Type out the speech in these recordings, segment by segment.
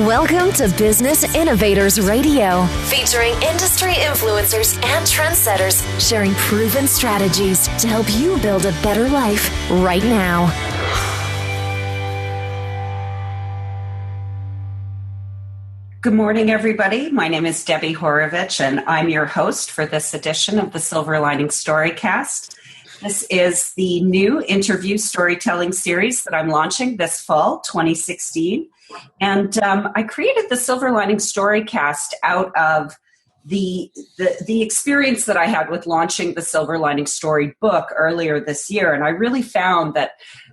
Welcome to Business Innovators Radio, featuring industry influencers and trendsetters sharing proven strategies to help you build a better life right now. Good morning, everybody. My name is Debbie Horovich, and I'm your host for this edition of the Silver Linings Storycast. This is the new interview storytelling series that I'm launching this fall, 2016. And I created the Silver Linings Storycast out of the experience that I had with launching the Silver Linings Story book earlier this year. And I really found that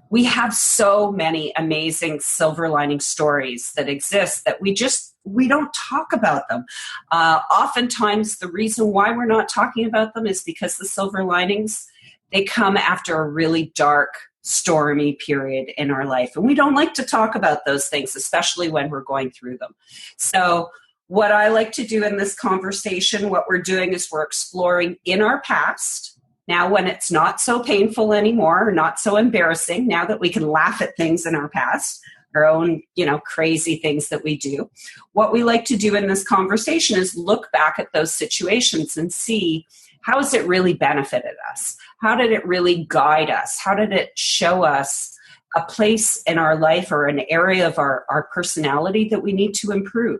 we have so many amazing silver lining stories that exist that we don't talk about them. Oftentimes, the reason why we're not talking about them is because the silver linings, they come after a really dark, stormy period in our life. And we don't like to talk about those things, especially when we're going through them. So what I like to do in this conversation, what we're doing is we're exploring in our past, now when it's not so painful anymore, or not so embarrassing, now that we can laugh at things in our past, our own, crazy things that we do. What we like to do in this conversation is look back at those situations and see, how has it really benefited us? How did it really guide us? How did it show us a place in our life or an area of our personality that we need to improve?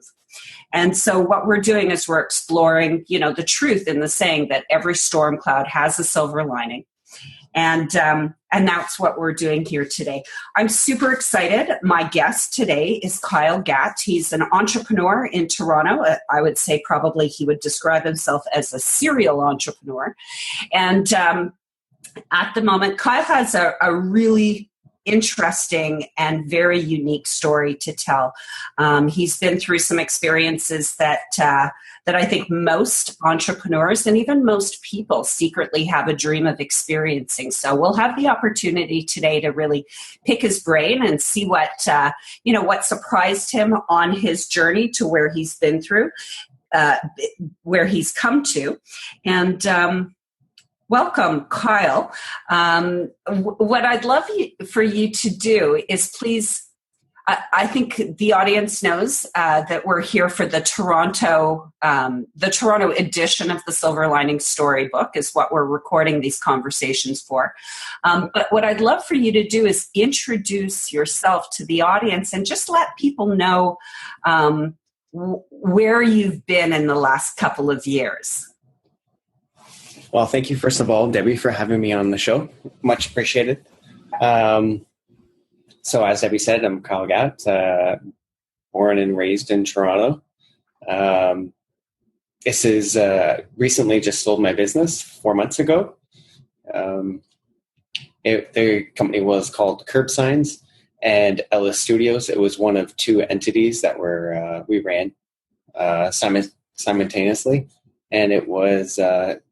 And so what we're doing is we're exploring, the truth in the saying that every storm cloud has a silver lining. And that's what we're doing here today. I'm super excited. My guest today is Kyle Gatt. He's an entrepreneur in Toronto. I would say probably he would describe himself as a serial entrepreneur. And at the moment, Kyle has a really interesting and very unique story to tell. He's been through some experiences that I think most entrepreneurs and even most people secretly have a dream of experiencing. So we'll have the opportunity today to really pick his brain and see what surprised him on his journey to where he's been through, where he's come to. And welcome, Kyle. What I'd love for you to do is please, I think the audience knows that we're here for the Toronto edition of the Silver Linings Storybook is what we're recording these conversations for. But what I'd love for you to do is introduce yourself to the audience and just let people know where you've been in the last couple of years. Well, thank you, first of all, Debbie, for having me on the show. Much appreciated. So as Debbie said, I'm Kyle Gatt, born and raised in Toronto. This is recently just sold my business 4 months ago. The company was called Curb Signs and Ellis Studios. It was one of two entities that we ran simultaneously. And it was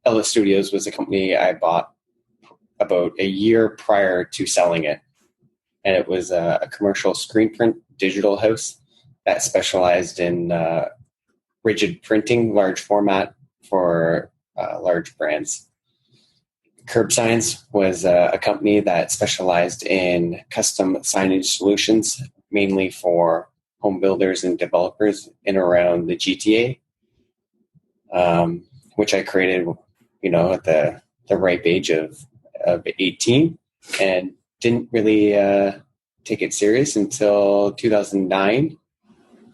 Ellis Studios was a company I bought about a year prior to selling it. And it was a commercial screen print digital house that specialized in rigid printing, large format for large brands. Curb Signs was a company that specialized in custom signage solutions, mainly for home builders and developers in around the GTA. Which I created, at the ripe age of 18, and didn't really take it serious until 2009,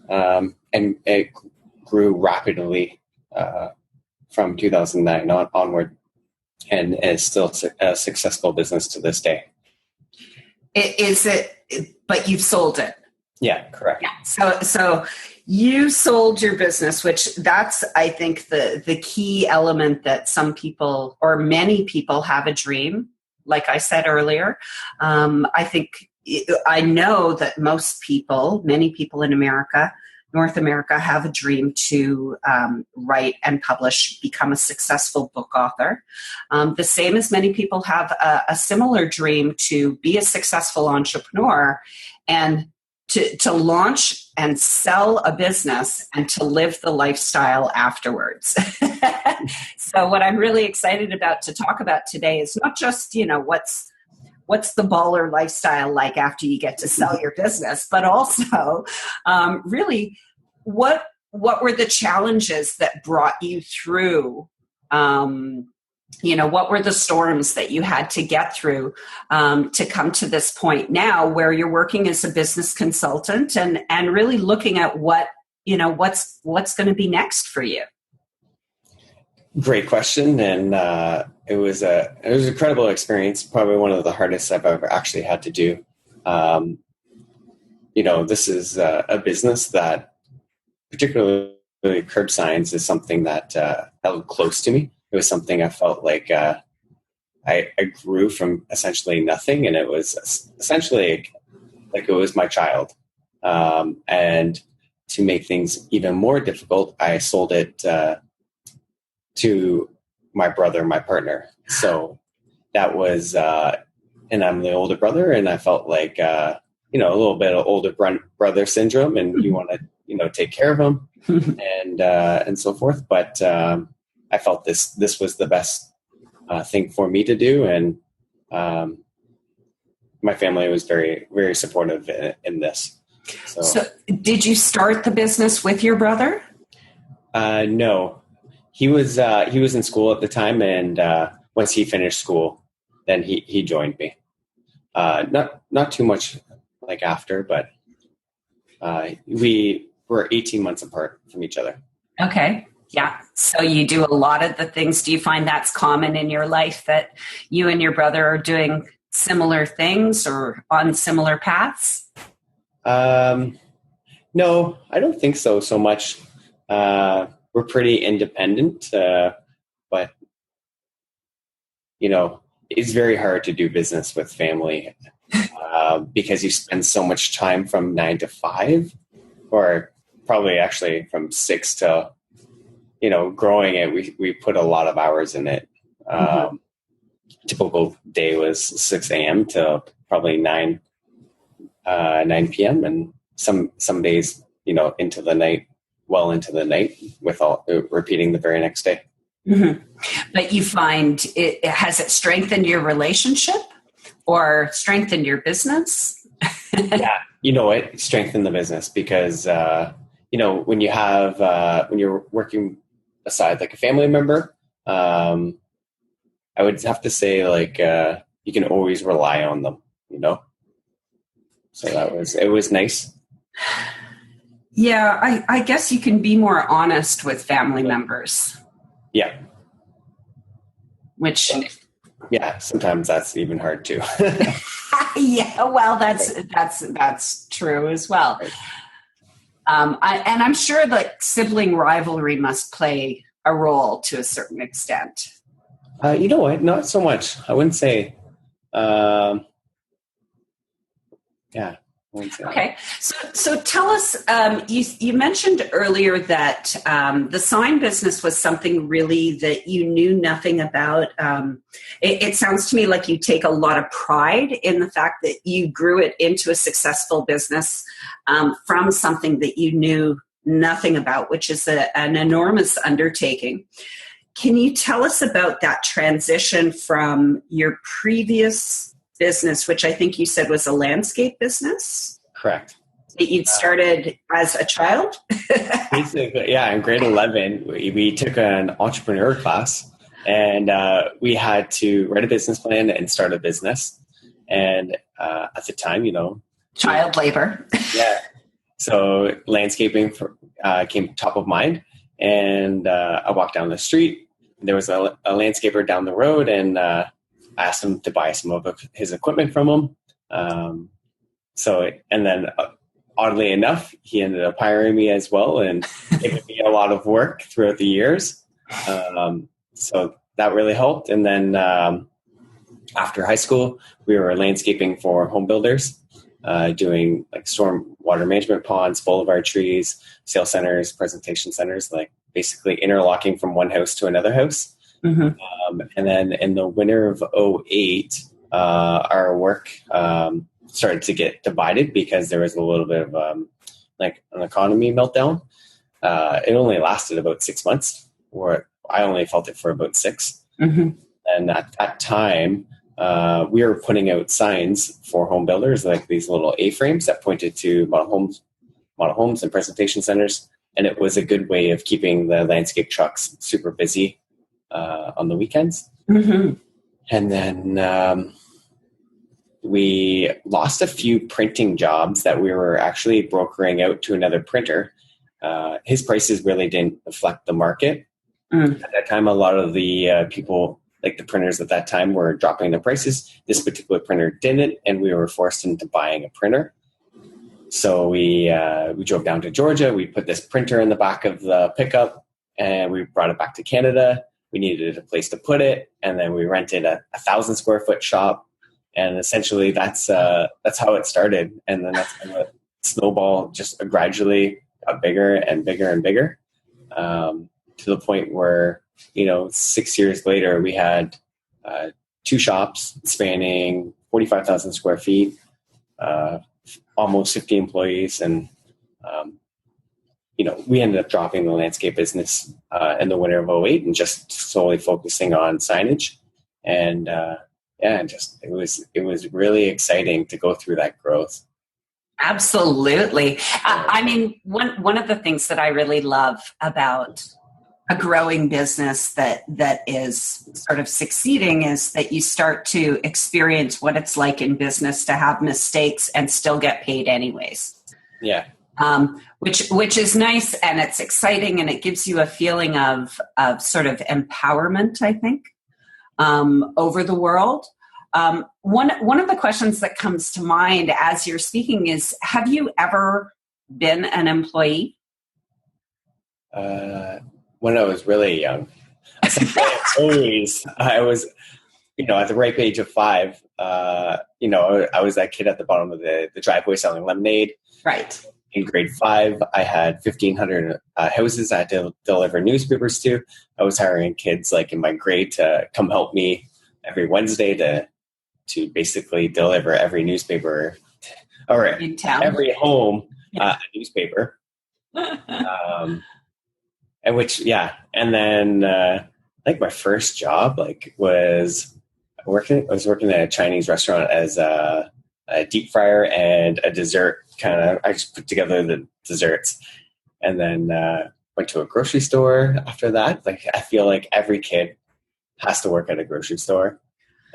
and it grew rapidly from 2009 onward, and is still a successful business to this day. But you've sold it? Yeah, correct. Yeah. So you sold your business, which that's, I think, the key element that some people or many people have a dream. Like I said earlier, I know that many people in North America have a dream to write and publish, become a successful book author. The same as many people have a similar dream to be a successful entrepreneur and to launch and sell a business and to live the lifestyle afterwards. So what I'm really excited about to talk about today is not just, what's the baller lifestyle like after you get to sell your business, but also really what were the challenges that brought you through, what were the storms that you had to get through to come to this point now where you're working as a business consultant and really looking at what's going to be next for you? Great question. And it was an incredible experience. Probably one of the hardest I've ever actually had to do. This is a business that, particularly curb signs, is something that held close to me. It was something I felt like I grew from essentially nothing, and it was essentially like it was my child. And to make things even more difficult, I sold it to my brother, my partner. So that was, and I'm the older brother, and I felt like, a little bit of older brother syndrome, and you want to, take care of him and so forth. But I felt this was the best thing for me to do. And my family was very, very supportive in this. So did you start the business with your brother? No. He was in school at the time, and once he finished school, then he joined me. Not too much like after, but we were 18 months apart from each other. Okay, yeah. So you do a lot of the things. Do you find that's common in your life, that you and your brother are doing similar things or on similar paths? No, I don't think so much. We're pretty independent, but it's very hard to do business with family because you spend so much time from 9 to 5, or probably actually from 6 to, growing it. We put a lot of hours in it. Typical day was 6 a.m. to probably 9 p.m. and some days, into the night. Well into the night, with all repeating the very next day. Mm-hmm. But you find has it strengthened your relationship or strengthened your business? Yeah, it strengthened the business because when you have when you're working aside like a family member, I would have to say you can always rely on them. So it was nice. Yeah, I guess you can be more honest with family members. Yeah. Which... Yeah, sometimes that's even hard too. Yeah, well, that's true as well. I'm sure that sibling rivalry must play a role to a certain extent. You know what? Not so much. I wouldn't say. Yeah. Okay, so tell us. You mentioned earlier that the sign business was something really that you knew nothing about. It sounds to me like you take a lot of pride in the fact that you grew it into a successful business from something that you knew nothing about, which is an enormous undertaking. Can you tell us about that transition from your previous business, which I think you said was a landscape business? Correct. That you'd started as a child? Basically, yeah. In grade 11, we took an entrepreneur class, and we had to write a business plan and start a business. And at the time, child labor. Yeah. So landscaping came top of mind, and I walked down the street. There was a landscaper down the road, and asked him to buy some of his equipment from him. And then oddly enough, he ended up hiring me as well and giving me a lot of work throughout the years. So that really helped. And then after high school, we were landscaping for home builders, doing like storm water management ponds, boulevard trees, sales centers, presentation centers, like basically interlocking from one house to another house. Mm-hmm. And then in the winter of 2008, our work started to get divided because there was a little bit of like an economy meltdown. It only lasted about 6 months, or I only felt it for about 6. Mm-hmm. And at that time, we were putting out signs for home builders, like these little A-frames that pointed to model homes and presentation centers. And it was a good way of keeping the landscape trucks super busy on the weekends. Mm-hmm. And then we lost a few printing jobs that we were actually brokering out to another printer. His prices really didn't reflect the market. At that time, a lot of the people, like the printers at that time, were dropping the prices. This particular printer didn't, and we were forced into buying a printer. So we drove down to Georgia. We put this printer in the back of the pickup, and we brought it back to Canada. We needed a place to put it, and then we rented a 1,000 square foot shop. And essentially, that's how it started. And then that's how it snowballed, just gradually got bigger and bigger and bigger, to the point where, 6 years later, we had 2 shops spanning 45,000 square feet, almost 50 employees. And, we ended up dropping the landscape business in the winter of 2008 and just solely focusing on signage. And it was really exciting to go through that growth. Absolutely. I mean, one of the things that I really love about a growing business that is sort of succeeding is that you start to experience what it's like in business to have mistakes and still get paid anyways. Yeah. Which is nice, and it's exciting, and it gives you a feeling of sort of empowerment, I think, over the world. One of the questions that comes to mind as you're speaking is, have you ever been an employee? When I was really young, I was, at the ripe age of 5, I was that kid at the bottom of the driveway selling lemonade. Right. In grade 5, I had 1,500 houses I had to deliver newspapers to. I was hiring kids like in my grade to come help me every Wednesday to basically deliver every newspaper or in town. Every home a newspaper. And then like my first job was working at a Chinese restaurant as a deep fryer and a dessert I just put together the desserts, and then went to a grocery store after that. Like, I feel like every kid has to work at a grocery store.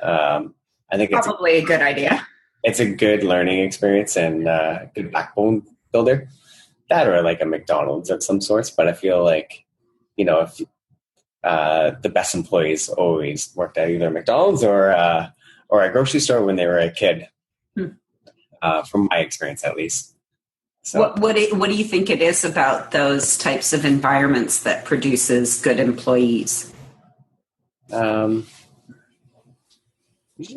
I think probably a good idea. It's a good learning experience and good backbone builder. That or like a McDonald's of some sorts. But I feel like, if the best employees always worked at either McDonald's or a grocery store when they were a kid. From my experience, at least. So, what do you think it is about those types of environments that produces good employees? Usually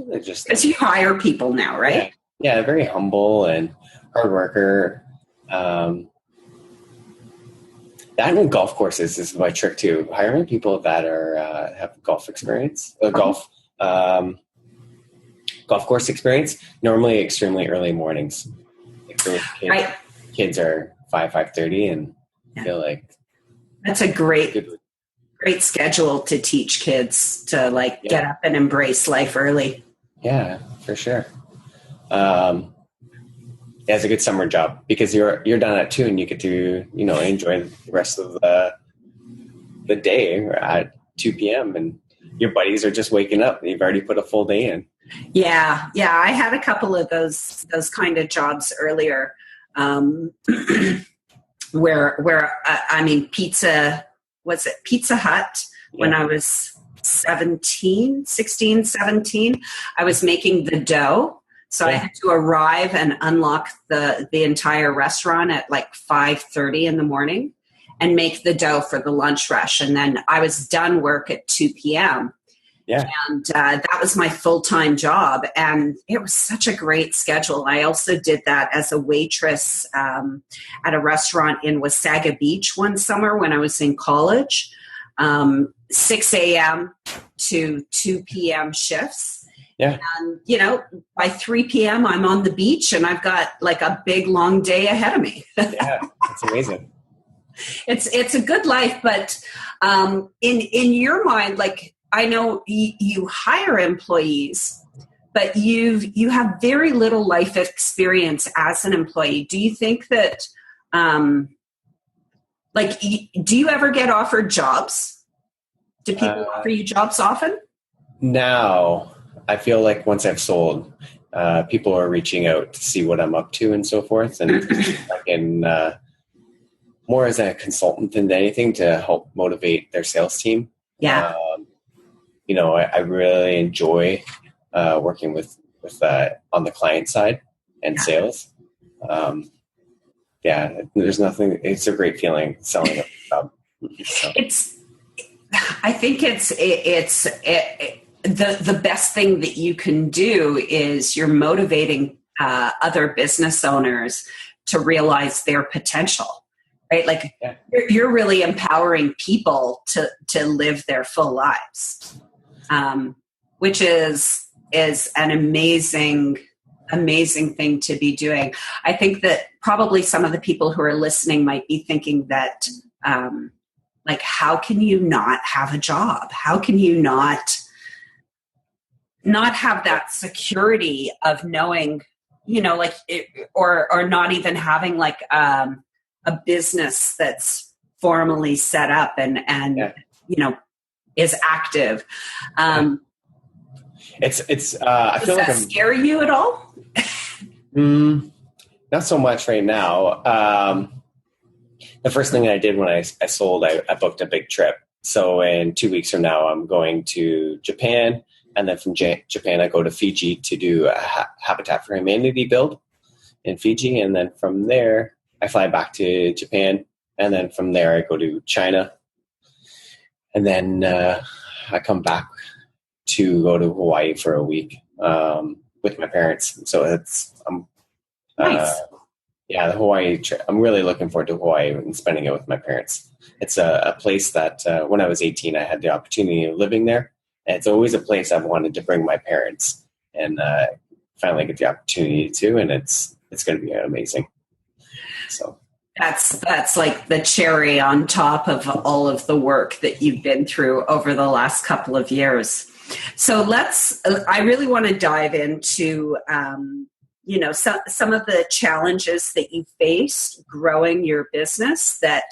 they're just because you hire people now, right? Yeah, very humble and hard worker. That and golf courses is my trick too. Hiring people that are have golf experience, golf course experience, normally extremely early mornings. Like kids are 5:30, and I feel like that's a great schedule to teach kids to get up and embrace life early. Yeah, for sure. It's a good summer job because you're done at 2 and you get to enjoy the rest of the day at 2 p.m. and your buddies are just waking up and you've already put a full day in. Yeah. I had a couple of those kind of jobs earlier, where Pizza Hut when I was 16, 17, I was making the dough. So I had to arrive and unlock the entire restaurant at 5:30 in the morning and make the dough for the lunch rush. And then I was done work at 2 p.m. Yeah. And that was my full-time job. And it was such a great schedule. I also did that as a waitress at a restaurant in Wasaga Beach one summer when I was in college, 6 a.m. to 2 p.m. shifts. Yeah. And, by 3 p.m. I'm on the beach and I've got a big, long day ahead of me. Yeah, that's amazing. It's a good life, but in your mind, I know you hire employees, but you have very little life experience as an employee. Do you think that, do you ever get offered jobs? Do people offer you jobs often? Now, I feel like once I've sold, people are reaching out to see what I'm up to and so forth. And I can, more as a consultant than anything, to help motivate their sales team. Yeah. I really enjoy working with on the client side and sales. There's nothing. It's a great feeling selling a job. So. I think the best thing that you can do is you're motivating other business owners to realize their potential, right? Like you're really empowering people to live their full lives, which is an amazing thing to be doing. I think that probably some of the people who are listening might be thinking that, how can you not have a job? How can you not have that security of knowing, or not even having a business that's formally set up and is active. Does that scare you at all? Not so much right now. The first thing I did when I sold, I booked a big trip. So in 2 weeks from now, I'm going to Japan. And then from Japan, I go to Fiji to do a Habitat for Humanity build in Fiji. And then from there, I fly back to Japan. And then from there, I go to China. And then I come back to go to Hawaii for a week with my parents. So nice. The Hawaii trip. I'm really looking forward to Hawaii and spending it with my parents. It's a place that when I was 18, I had the opportunity of living there. And it's always a place I've wanted to bring my parents, and finally get the opportunity to. And it's going to be amazing. So that's like the cherry on top of all of the work that you've been through over the last couple of years. So I really want to dive into, some of the challenges that you faced growing your business that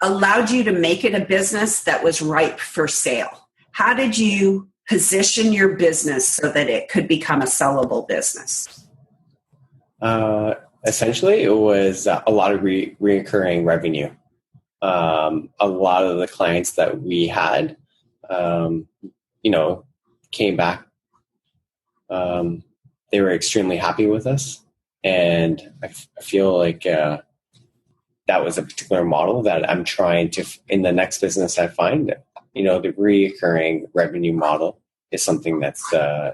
allowed you to make it a business that was ripe for sale. How did you position your business so that it could become a sellable business? Essentially, it was a lot of recurring revenue. A lot of the clients that we had, came back. They were extremely happy with us. And I feel like that was a particular model that I'm trying to, in the next business I find, the recurring revenue model is something that's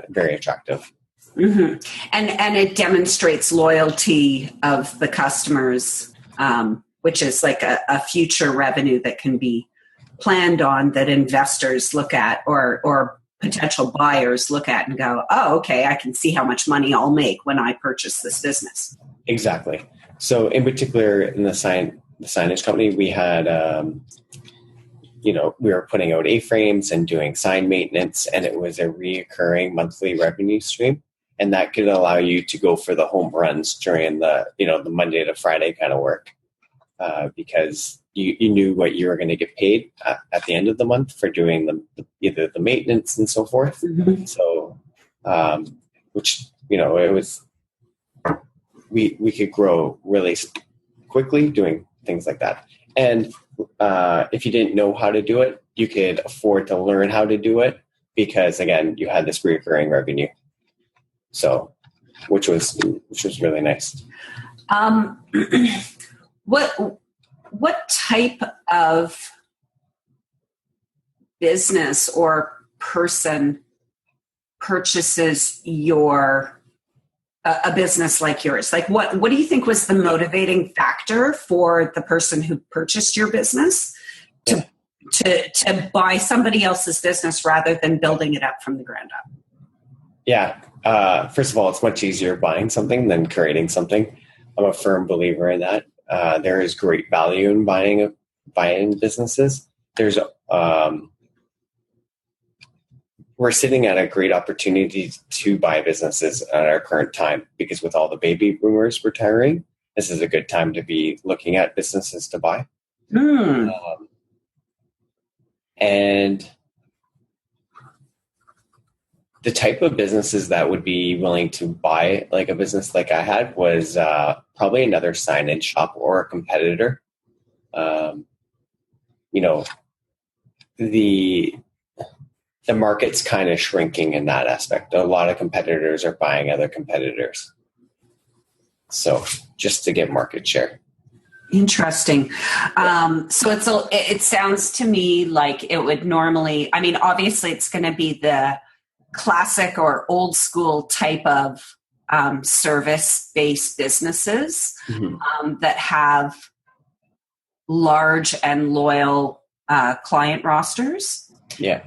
very attractive. Mm-hmm. And it demonstrates loyalty of the customers, which is like a future revenue that can be planned on, that investors look at or potential buyers look at and go, oh, okay, I can see how much money I'll make when I purchase this business. Exactly. So in particular, in the signage company, we had, we were putting out A-frames and doing sign maintenance, and it was a recurring monthly revenue stream. And that could allow you to go for the home runs during the Monday to Friday kind of work, because you knew what you were going to get paid at the end of the month for doing either the maintenance and so forth. Mm-hmm. So, it was, we could grow really quickly doing things like that. And if you didn't know how to do it, you could afford to learn how to do it because, again, you had this recurring revenue. So, which was really nice. What type of business or person purchases a business like yours? Like what do you think was the motivating factor for the person who purchased your business to buy somebody else's business rather than building it up from the ground up? Yeah. First of all, it's much easier buying something than creating something. I'm a firm believer in that. There is great value in buying businesses, there's we're sitting at a great opportunity to buy businesses at our current time, because with all the baby boomers retiring, this is a good time to be looking at businesses to buy. And the type of businesses that would be willing to buy like a business like I had was probably another sign-in shop or a competitor. The market's kind of shrinking in that aspect. A lot of competitors are buying other competitors. So just to get market share. Interesting. So it sounds to me like it would normally, I mean, obviously it's going to be the classic or old school type of service-based businesses that have large and loyal client rosters. Yeah.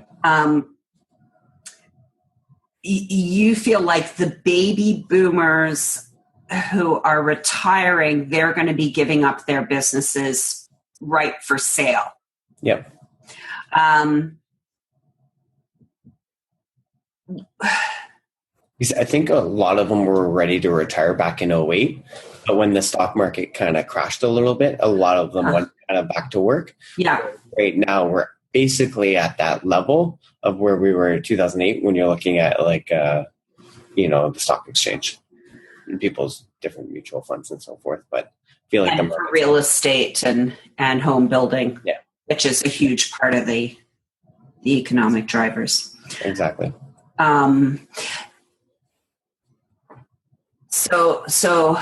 You feel like the baby boomers who are retiring, they're going to be giving up their businesses right for sale. Yep. I think a lot of them were ready to retire back in 2008, but when the stock market kind of crashed a little bit, a lot of them went kind of back to work. Yeah. Right now, we're basically at that level of where we were in 2008 when you're looking at the stock exchange and people's different mutual funds and so forth. But I feel like for real estate and home building, which is a huge part of the economic drivers. Exactly. So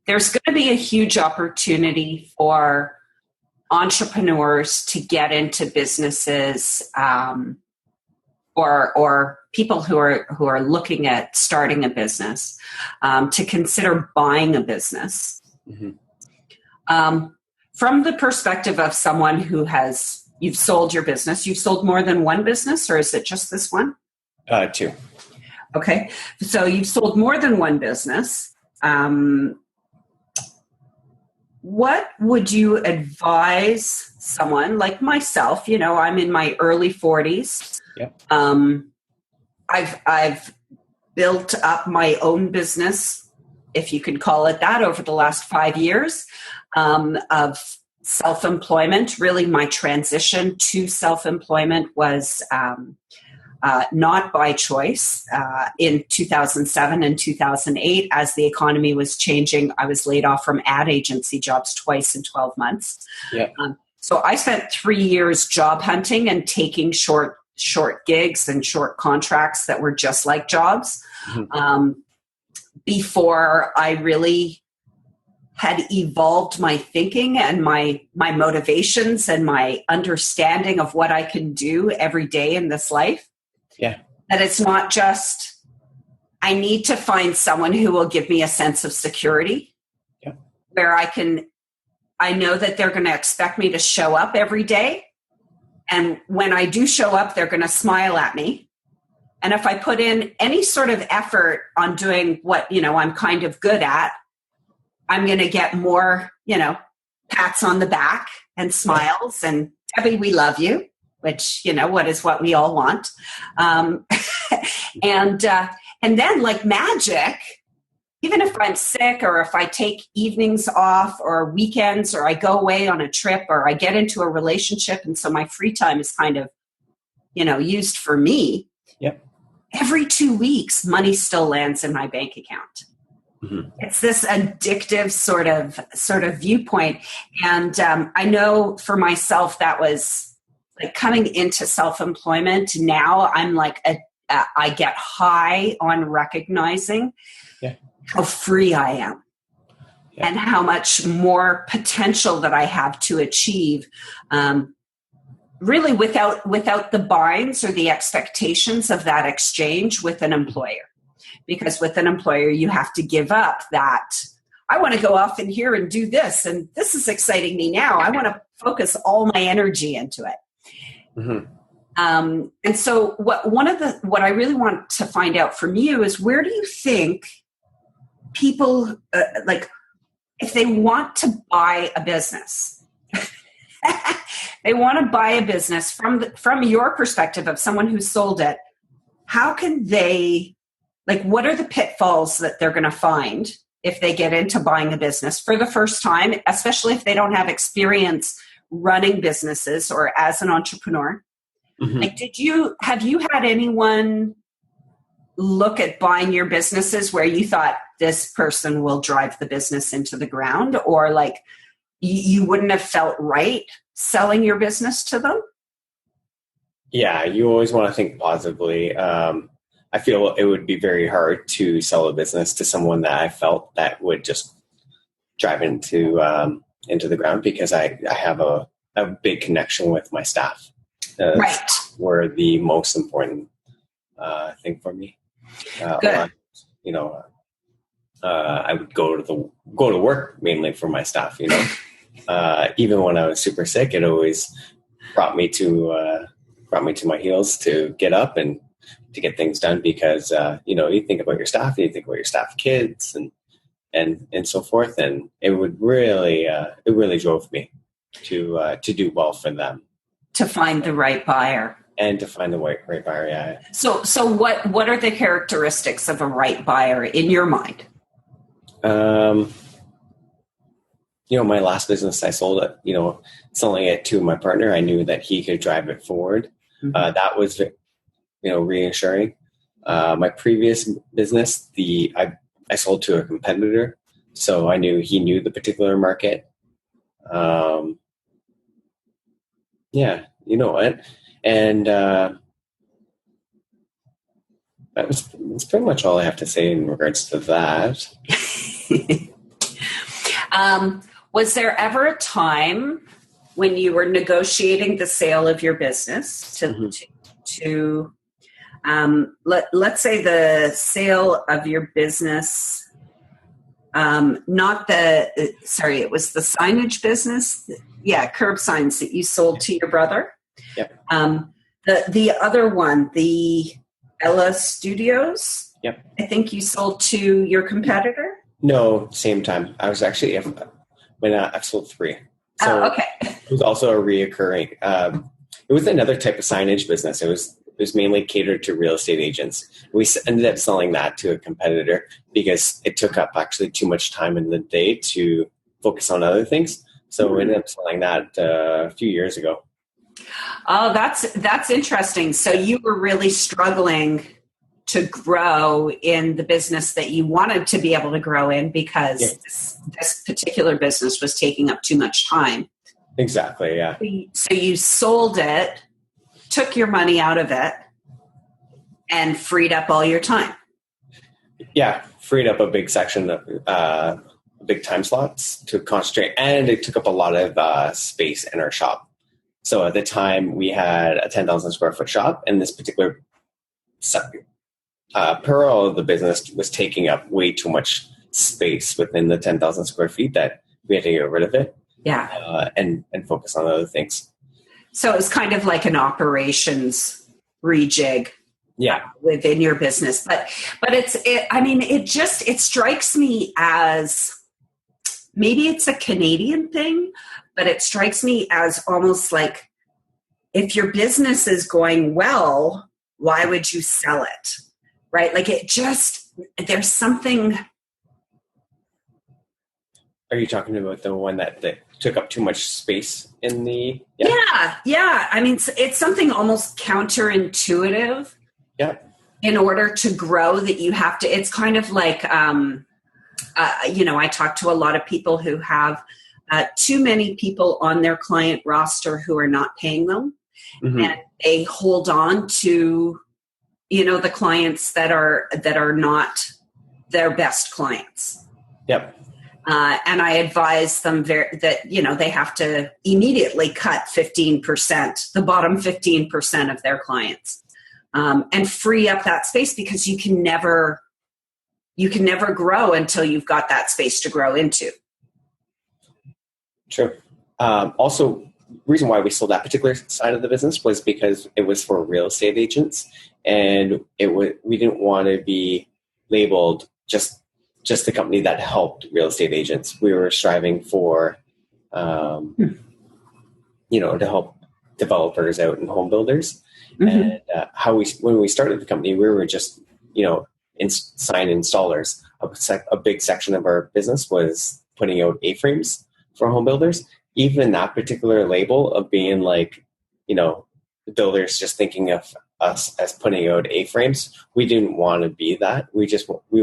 there's going to be a huge opportunity for entrepreneurs to get into businesses, or people who are looking at starting a business, to consider buying a business. From the perspective of someone you've sold your business, you've sold more than one business, or is it just this one? 2. Okay. So you've sold more than one business. What would you advise someone like myself? I'm in my early 40s. Yep. I've built up my own business, if you could call it that, over the last 5 years of self-employment. Really, my transition to self-employment was not by choice. In 2007 and 2008, as the economy was changing, I was laid off from ad agency jobs twice in 12 months. Yeah. So I spent 3 years job hunting and taking short gigs and short contracts that were just like jobs before I really had evolved my thinking and my motivations and my understanding of what I can do every day in this life. Yeah. That it's not just, I need to find someone who will give me a sense of security, where I know that they're going to expect me to show up every day. And when I do show up, they're going to smile at me. And if I put in any sort of effort on doing what, I'm kind of good at, I'm going to get more, pats on the back and smiles and, Debbie, we love you, which, what we all want. And then like magic, even if I'm sick or if I take evenings off or weekends or I go away on a trip or I get into a relationship and so my free time is kind of, used for me. Yep. Every 2 weeks, money still lands in my bank account. Mm-hmm. It's this addictive sort of viewpoint. And I know for myself, that was like coming into self-employment. Now I'm like, I get high on recognizing how free I am and how much more potential that I have to achieve, really without the binds or the expectations of that exchange with an employer. Because with an employer, you have to give up that, I want to go off in here and do this, and this is exciting me now. I want to focus all my energy into it. Mm-hmm. And so what I really want to find out from you is, where do you think people, if they want to buy a business, they want to buy a business from your perspective of someone who sold it, how can they, like, what are the pitfalls that they're going to find if they get into buying a business for the first time, especially if they don't have experience running businesses or as an entrepreneur? Mm-hmm. Like, have you had anyone look at buying your businesses where you thought this person will drive the business into the ground, or like you wouldn't have felt right selling your business to them? Yeah, you always want to think positively. I feel it would be very hard to sell a business to someone that I felt that would just drive into the ground, because I have a big connection with my staff. Right. Were the most important thing for me. Good. I would go to work mainly for my staff. Even when I was super sick, it always brought me to my heels to get up and to get things done, because you think about your staff, and you think about your staff kids and so forth, and it really drove me to do well for them, to find the right buyer. And to find the right buyer, yeah. So what are the characteristics of a right buyer in your mind? My last business, I sold it, selling it to my partner. I knew that he could drive it forward. Mm-hmm. That was, reassuring. My previous business, I sold to a competitor, so I knew he knew the particular market. Yeah, you know what? And that's pretty much all I have to say in regards to that. Was there ever a time when you were negotiating the sale of your business let's say the sale of your business, it was the signage business. Yeah, curb signs that you sold to your brother. Yep. The other one, the Ella Studios. Yep. I think you sold to your competitor. No, same time. I was actually I've sold 3. So okay. It was also a reoccurring. It was another type of signage business. It was mainly catered to real estate agents. We ended up selling that to a competitor because it took up actually too much time in the day to focus on other things. So we ended up selling that a few years ago. Oh, that's interesting. So you were really struggling to grow in the business that you wanted to be able to grow in, because this particular business was taking up too much time. Exactly, yeah. So you sold it, took your money out of it, and freed up all your time. Yeah, freed up a big section of big time slots to concentrate, and it took up a lot of space in our shop. So at the time, we had a 10,000 square foot shop, and this particular parallel of the business was taking up way too much space within the 10,000 square feet that we had to get rid of it. Yeah. And focus on other things. So it was kind of like an operations rejig. Yeah. Within your business. But it strikes me as, maybe it's a Canadian thing, but it strikes me as almost like, if your business is going well, why would you sell it? Right? Like there's something. Are you talking about the one that took up too much space in the? Yeah. I mean, it's something almost counterintuitive. Yeah. In order to grow, that you have to. It's kind of like, I talk to a lot of people who have too many people on their client roster who are not paying them, mm-hmm. and they hold on to, the clients that are not their best clients. Yep. And I advise them that they have to immediately cut 15%, the bottom 15% of their clients, and free up that space, because you can never grow until you've got that space to grow into. True. Also, reason why we sold that particular side of the business was because it was for real estate agents, and we didn't want to be labeled just the company that helped real estate agents. We were striving for, to help developers out and home builders. Mm-hmm. And when we started the company, we were just, sign installers. A big section of our business was putting out A-frames for home builders. Even that particular label of being like, the builders just thinking of us as putting out A-frames, we didn't want to be that. We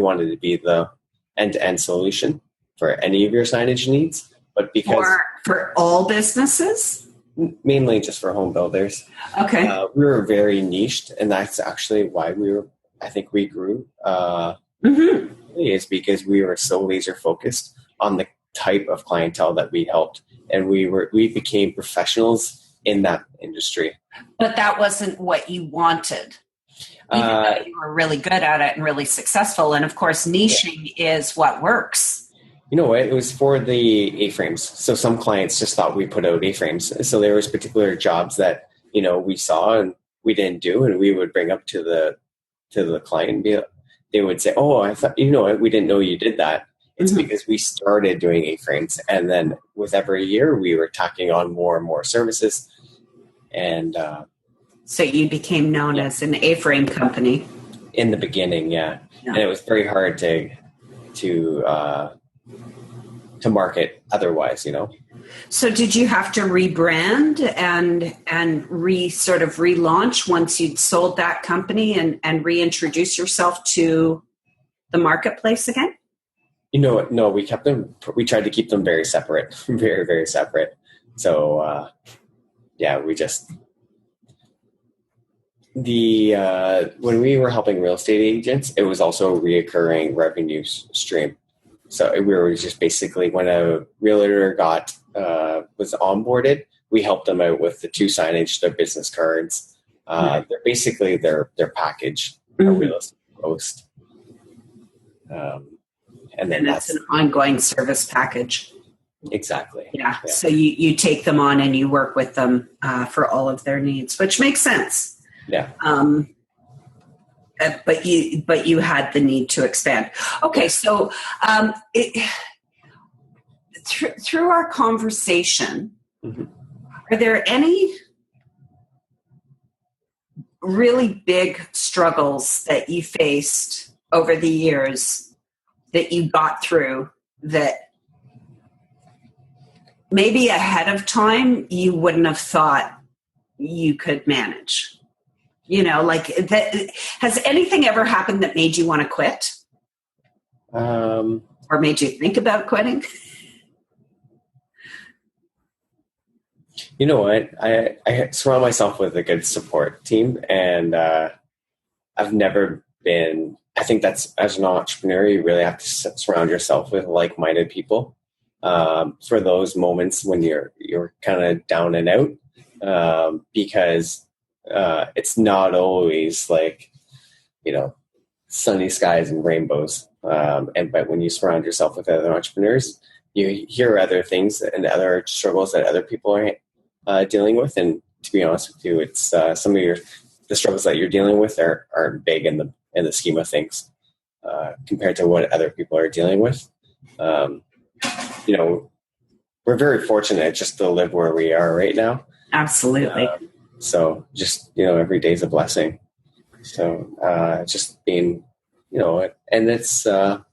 wanted to be the end-to-end solution for any of your signage needs. But because for all businesses, mainly just for home builders, okay, we were very niched, and that's actually why I think we grew. Is because we were so laser focused on the type of clientele that we helped, and we became professionals in that industry. But that wasn't what you wanted. Even though you were really good at it and really successful, and of course, niching is what works. You know what? It was for the A-frames. So some clients just thought we put out A-frames. So there was particular jobs that, we saw and we didn't do, and we would bring up to the client and they would say, "Oh, I thought, we didn't know you did that." It's because we started doing A-frames, and then with every year we were tacking on more and more services. And so you became known as an A-frame company. In the beginning, yeah. And it was very hard to market otherwise, So did you have to rebrand and sort of relaunch once you'd sold that company and reintroduce yourself to the marketplace again? No, we kept them. We tried to keep them very separate, very, very separate. So we just when we were helping real estate agents, it was also a reoccurring revenue stream. So we were just basically, when a realtor was onboarded, we helped them out with the 2 signage, their business cards. They're basically their package, a real estate post. And then that's an ongoing service package. Exactly. Yeah. So you take them on and you work with them for all of their needs, which makes sense. Yeah. But you had the need to expand. Okay, so through our conversation, are there any really big struggles that you faced over the years that you got through that maybe ahead of time you wouldn't have thought you could manage? Like that. Has anything ever happened that made you want to quit? Or made you think about quitting? You know what? I surround myself with a good support team, and I've never been, I think that's, as an entrepreneur, you really have to surround yourself with like-minded people for those moments when you're kind of down and out, because it's not always like, sunny skies and rainbows. But when you surround yourself with other entrepreneurs, you hear other things and other struggles that other people are dealing with. And to be honest with you, it's some of the struggles that you're dealing with are big in the scheme of things compared to what other people are dealing with. We're very fortunate just to live where we are right now. Absolutely. So just, every day is a blessing. So just being, and it's, bad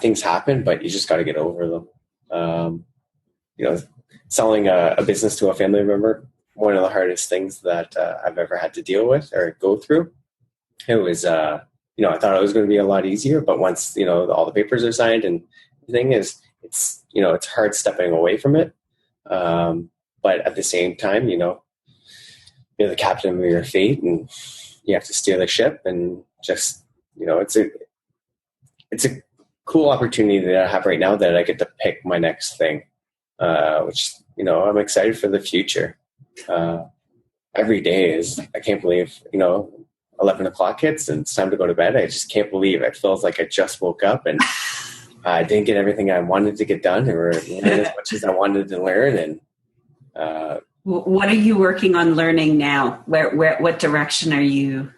things happen, but you just got to get over them. Selling a business to a family member, one of the hardest things that I've ever had to deal with or go through. It was, I thought it was going to be a lot easier, but once, all the papers are signed and the thing is, it's hard stepping away from it. But at the same time, you're the captain of your fate and you have to steer the ship, and just, it's a cool opportunity that I have right now that I get to pick my next thing, which, I'm excited for the future. Every day I can't believe, 11 o'clock hits and it's time to go to bed. I just can't believe it. It feels like I just woke up and I didn't get everything I wanted to get done or learn as much as I wanted to learn. And what are you working on learning now? What direction are you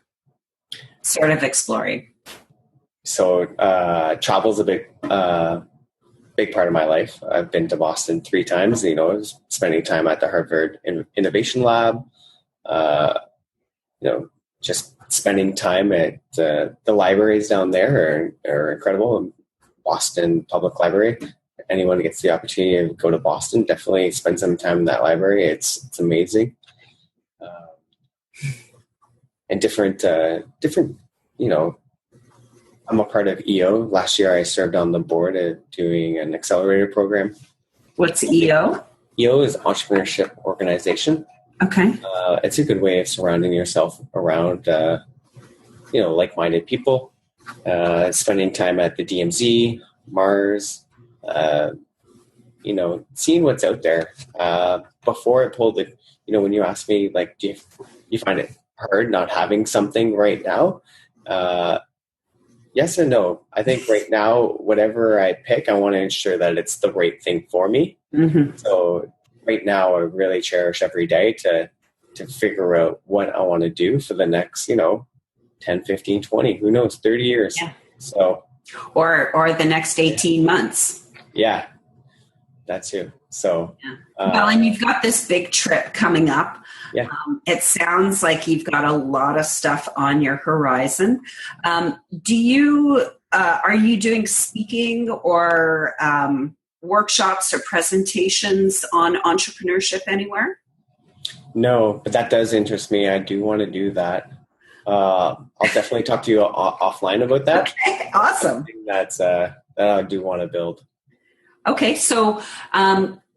sort of exploring? So travel's a big big part of my life. I've been to Boston 3 times, spending time at the Harvard Innovation Lab, just spending time at the libraries down there are incredible. Boston Public Library. Anyone who gets the opportunity to go to Boston, definitely spend some time in that library. It's amazing. And different, I'm a part of EO. Last year I served on the board of doing an accelerator program. What's EO? EO is entrepreneurship organization. Okay. It's a good way of surrounding yourself around, like-minded people, spending time at the DMZ, Mars, seeing what's out there. Before I pulled it, when you asked me, like, do you find it hard not having something right now? Yes and no. I think right now, whatever I pick, I want to ensure that it's the right thing for me. Mm-hmm. So right now, I really cherish every day to figure out what I want to do for the next, 10, 15, 20, who knows, 30 years. Yeah. So, or the next 18 months. Yeah, that too. So, yeah. Well, and you've got this big trip coming up. Yeah. It sounds like you've got a lot of stuff on your horizon. Are you doing speaking or workshops or presentations on entrepreneurship anywhere? No, but that does interest me. I do want to do that. I'll definitely talk to you offline about that. Okay, awesome. That's that I do want to build. Okay, so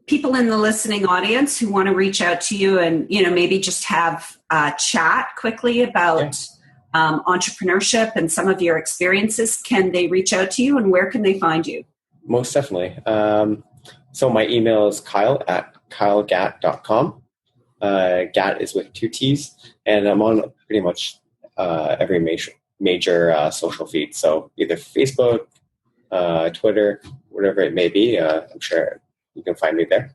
people in the listening audience who want to reach out to you and maybe just have a chat quickly about entrepreneurship and some of your experiences, can they reach out to you, and where can they find you? Most definitely. So my email is kyle@kylegatt.com. Gatt is with 2 T's, and I'm on pretty much every major social feed. So either Facebook, Twitter, whatever it may be. I'm sure you can find me there.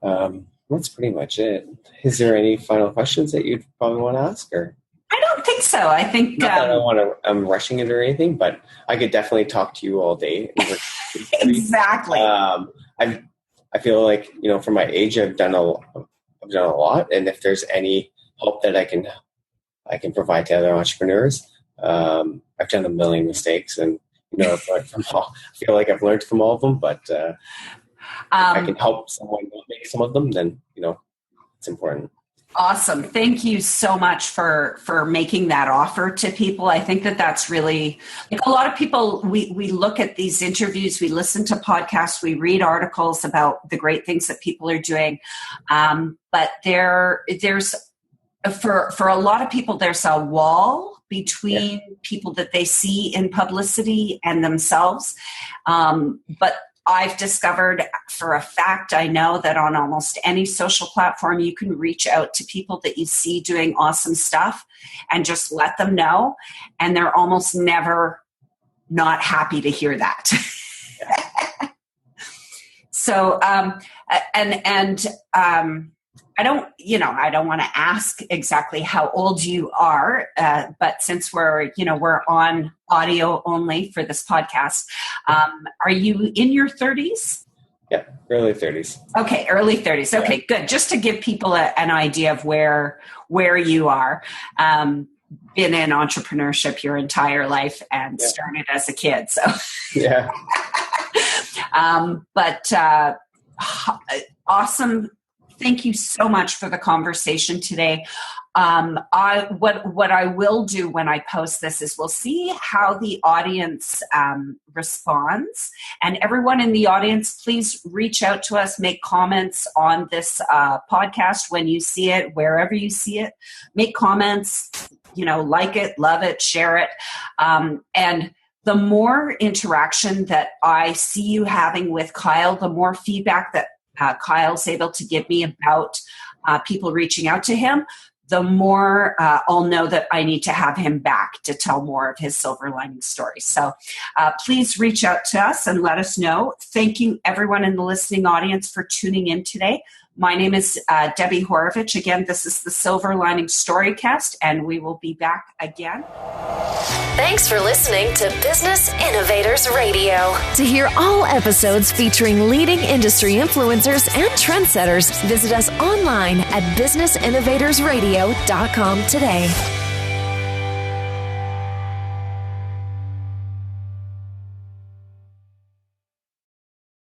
That's pretty much it. Is there any final questions that you'd probably want to ask? Or I don't think so. I think not that I'm rushing it or anything, but I could definitely talk to you all day. Exactly. I feel like, for my age, I've done a lot, and if there's any help that I can provide to other entrepreneurs, I've done a million mistakes, and I've learned from all. I feel like I've learned from all of them, but if I can help someone make some of them, then it's important. Awesome. Thank you so much for making that offer to people. I think that's really, like, a lot of people, we look at these interviews, we listen to podcasts, we read articles about the great things that people are doing. But there's, for a lot of people, there's a wall between people that they see in publicity and themselves. But I've discovered for a fact, I know that on almost any social platform, you can reach out to people that you see doing awesome stuff and just let them know. And they're almost never not happy to hear that. So, I don't want to ask exactly how old you are, but since we're on audio only for this podcast, are you in your 30s? Yeah, early 30s. Okay, early 30s. Okay, good. Just to give people an idea of where you are. Been in entrepreneurship your entire life and started as a kid. So yeah. Awesome. Thank you so much for the conversation today. What I will do when I post this is we'll see how the audience responds. And everyone in the audience, please reach out to us, make comments on this podcast when you see it, wherever you see it. Make comments, like it, love it, share it. And the more interaction that I see you having with Kyle, the more feedback that Kyle's able to give me about people reaching out to him, the more I'll know that I need to have him back to tell more of his Silver Linings stories. So please reach out to us and let us know. Thank you, everyone in the listening audience, for tuning in today. My name is Debbie Horovich. Again, this is the Silver Linings Storycast, and we will be back again. Thanks for listening to Business Innovators Radio. To hear all episodes featuring leading industry influencers and trendsetters, visit us online at businessinnovatorsradio.com today.